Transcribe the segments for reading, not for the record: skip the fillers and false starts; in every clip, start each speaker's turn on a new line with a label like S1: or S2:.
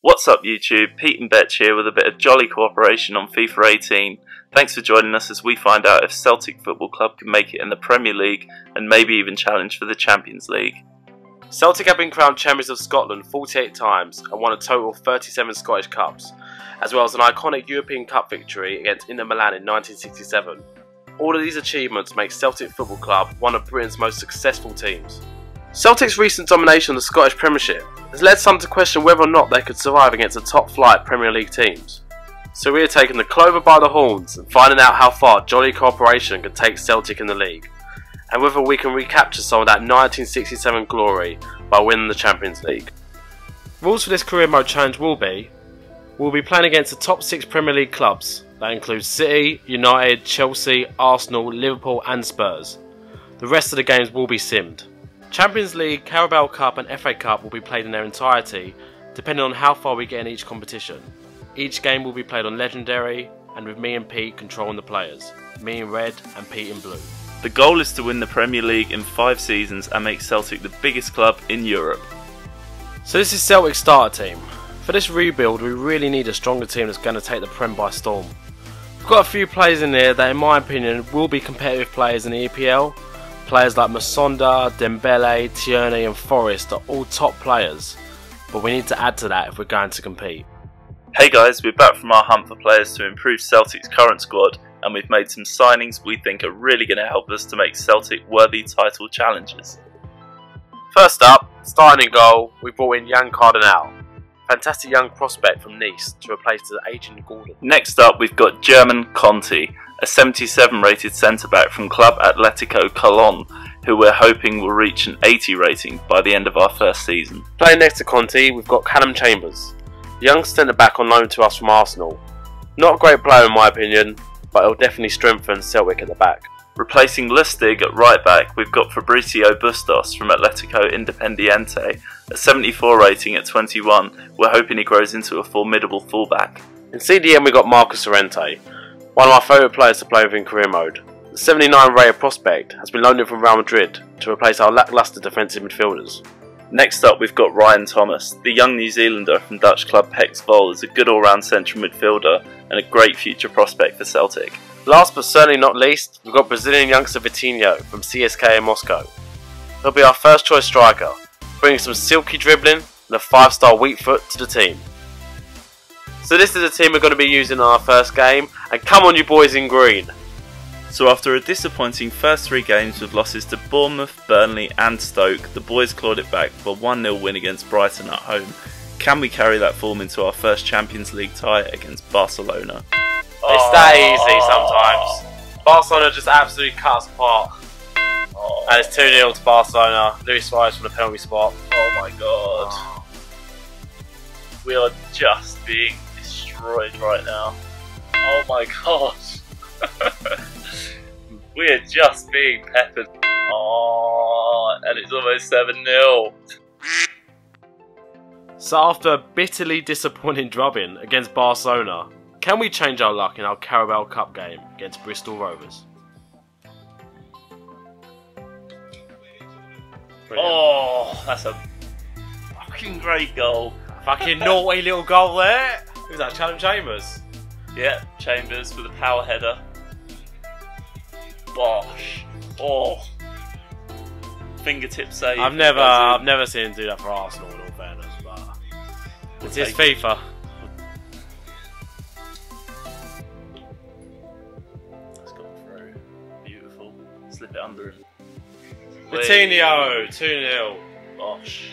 S1: What's up YouTube, Pete and Betch here with a bit of jolly cooperation on FIFA 18. Thanks for joining us as we find out if Celtic Football Club can make it in the Premier League and maybe even challenge for the Champions League.
S2: Celtic have been crowned champions of Scotland 48 times and won a total of 37 Scottish Cups, as well as an iconic European Cup victory against Inter Milan in 1967. All of these achievements make Celtic Football Club one of Britain's most successful teams. Celtic's recent domination of the Scottish Premiership has led some to question whether or not they could survive against the top flight Premier League teams. So we are taking the clover by the horns and finding out how far jolly cooperation can take Celtic in the league, and whether we can recapture some of that 1967 glory by winning the Champions League. Rules for this career mode challenge will be: we'll be playing against the top 6 Premier League clubs. That includes City, United, Chelsea, Arsenal, Liverpool and Spurs. The rest of the games will be simmed. Champions League, Carabao Cup and FA Cup will be played in their entirety, depending on how far we get in each competition. Each game will be played on Legendary, and with me and Pete controlling the players. Me in red and Pete in blue.
S1: The goal is to win the Premier League in 5 seasons and make Celtic the biggest club in Europe.
S2: So this is Celtic's starter team. For this rebuild we really need a stronger team that's going to take the Prem by storm. We've got a few players in there that in my opinion will be competitive players in the EPL. Players like Masonda, Dembele, Tierney and Forrest are all top players, but we need to add to that if we're going to compete.
S1: Hey guys, we're back from our hunt for players to improve Celtic's current squad, and we've made some signings we think are really going to help us to make Celtic worthy title challengers.
S2: First up, starting in goal, we brought in Jan Cardinal, fantastic young prospect from Nice to replace the aging Gordon.
S1: Next up we've got German Conti, a 77 rated centre-back from Club Atletico Colón, who we're hoping will reach an 80 rating by the end of our first season.
S2: Playing next to Conti, we've got Callum Chambers, a young centre-back on loan to us from Arsenal. Not a great player in my opinion, but it'll definitely strengthen Celtic at the back.
S1: Replacing Lustig at right back, we've got Fabricio Bustos from Atletico Independiente, a 74 rating at 21. We're hoping he grows into a formidable fullback.
S2: In CDM we got Marcus Llorente, one of my favourite players to play with in career mode. The 79 rated prospect has been loaned in from Real Madrid to replace our lacklustre defensive midfielders.
S1: Next up we've got Ryan Thomas. The young New Zealander from Dutch club PEC Zwolle is a good all-round central midfielder and a great future prospect for Celtic.
S2: Last but certainly not least, we've got Brazilian youngster Vitinho from CSKA Moscow. He'll be our first choice striker, bringing some silky dribbling and a 5-star weak foot to the team. So this is the team we're going to be using in our first game, and come on you boys in green!
S1: So after a disappointing first 3 games with losses to Bournemouth, Burnley and Stoke, the boys clawed it back with a 1-0 win against Brighton at home. Can we carry that form into our first Champions League tie against Barcelona?
S2: It's that easy sometimes. Barcelona just absolutely cut us apart. And it's 2-0 to Barcelona. Luis Suarez from the penalty spot.
S1: Oh my god. We are just being destroyed right now. Oh my gosh. We are just being peppered. Oh, and it's almost 7-0.
S2: So after a bitterly disappointing drubbing against Barcelona, can we change our luck in our Carabao Cup game against Bristol Rovers? Brilliant.
S1: Oh, that's a fucking great goal.
S2: Fucking naughty little goal there. Who's that? Callum Chambers?
S1: Yeah, Chambers with a power header. Bosh. Oh. Fingertip save.
S2: I've never seen him do that for Arsenal in all fairness, but it's his FIFA.
S1: That's gone through. Beautiful. Slip it under him.
S2: Vitinho, 2-0.
S1: Bosh.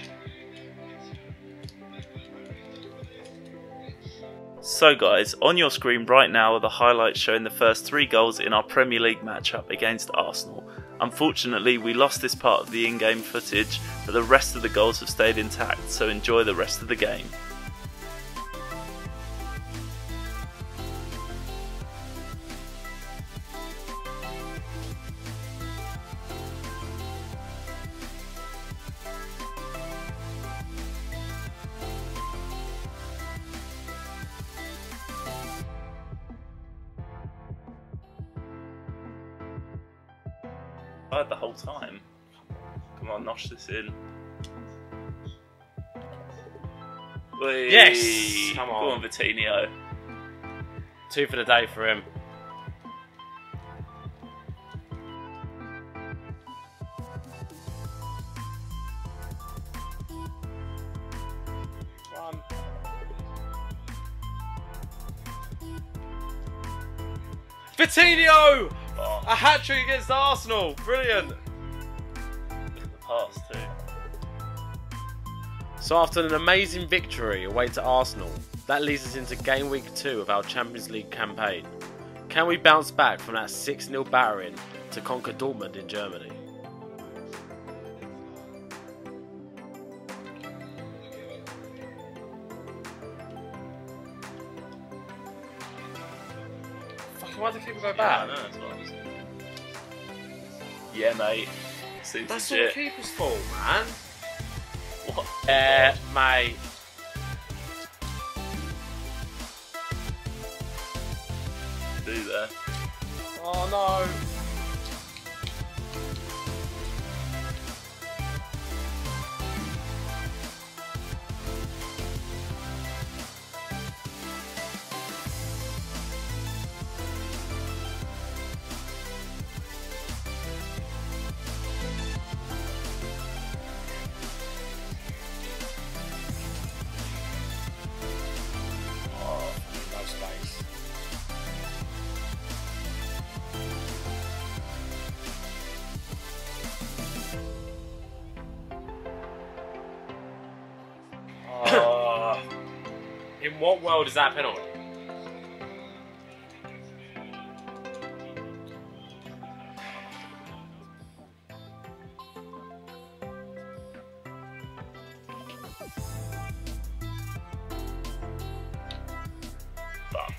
S1: So guys, on your screen right now are the highlights showing the first 3 goals in our Premier League matchup against Arsenal. Unfortunately we lost this part of the in-game footage, but the rest of the goals have stayed intact, so enjoy the rest of the game. The whole time. Come on, notch this in. Whee.
S2: Yes! Come on.
S1: Go on, Vitinho.
S2: 2 for the day for him. One. Vitinho!
S1: Oh.
S2: A hat-trick against Arsenal. Brilliant.
S1: Look at the pass too.
S2: So after an amazing victory away to Arsenal, that leads us into game week 2 of our Champions League campaign. Can we bounce back from that 6-0 battering to conquer Dortmund in Germany? Fucking why do people go back?
S1: Yeah, I know, that's what I'm saying. Yeah, mate. Seems
S2: That's all
S1: legit.
S2: the keeper's fault, man.
S1: What?
S2: Mate.
S1: Do there?
S2: Oh no. No space. In what world is that a penalty?
S1: Fuck.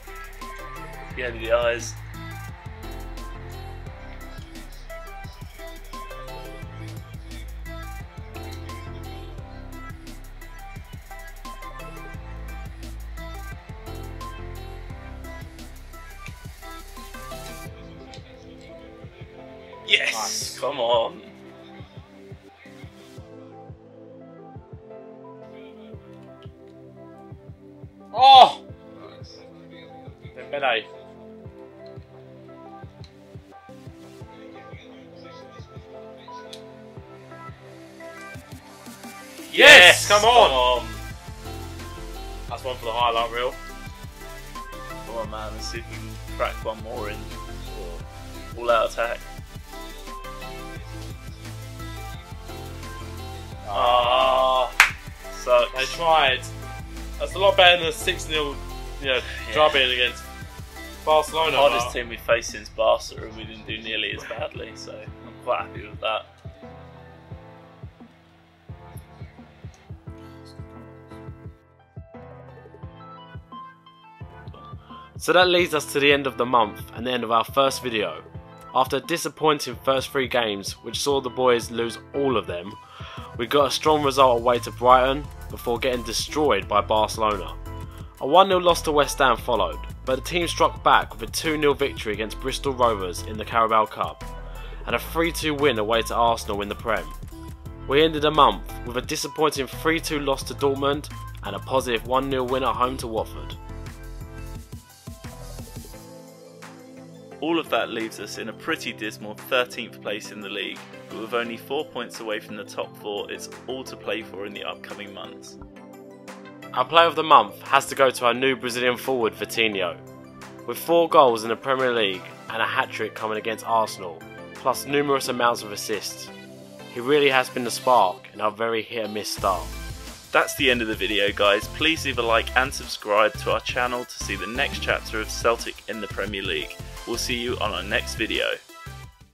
S1: Behind the eyes. Yes!
S2: Nice.
S1: Come on.
S2: Oh! Dembele. Yes! Come on! That's one for the highlight reel.
S1: Come on, man. Let's see if we can crack one more in. All out attack. Ah, sucks.
S2: They tried. That's a lot better than a 6-0 drubbing against Barcelona.
S1: Hardest team we faced since Barca, and we didn't do nearly as badly, so I'm quite happy with that.
S2: So that leads us to the end of the month and the end of our first video. After a disappointing first 3 games, which saw the boys lose all of them, we got a strong result away to Brighton before getting destroyed by Barcelona. A 1-0 loss to West Ham followed, but the team struck back with a 2-0 victory against Bristol Rovers in the Carabao Cup and a 3-2 win away to Arsenal in the Prem. We ended the month with a disappointing 3-2 loss to Dortmund and a positive 1-0 win at home to Watford.
S1: All of that leaves us in a pretty dismal 13th place in the league, but with only 4 points away from the top 4, it's all to play for in the upcoming months.
S2: Our player of the month has to go to our new Brazilian forward Vitinho. With 4 goals in the Premier League and a hat-trick coming against Arsenal, plus numerous amounts of assists, he really has been the spark in our very hit-and-miss start.
S1: That's the end of the video, guys. Please leave a like and subscribe to our channel to see the next chapter of Celtic in the Premier League. We'll see you on our next video.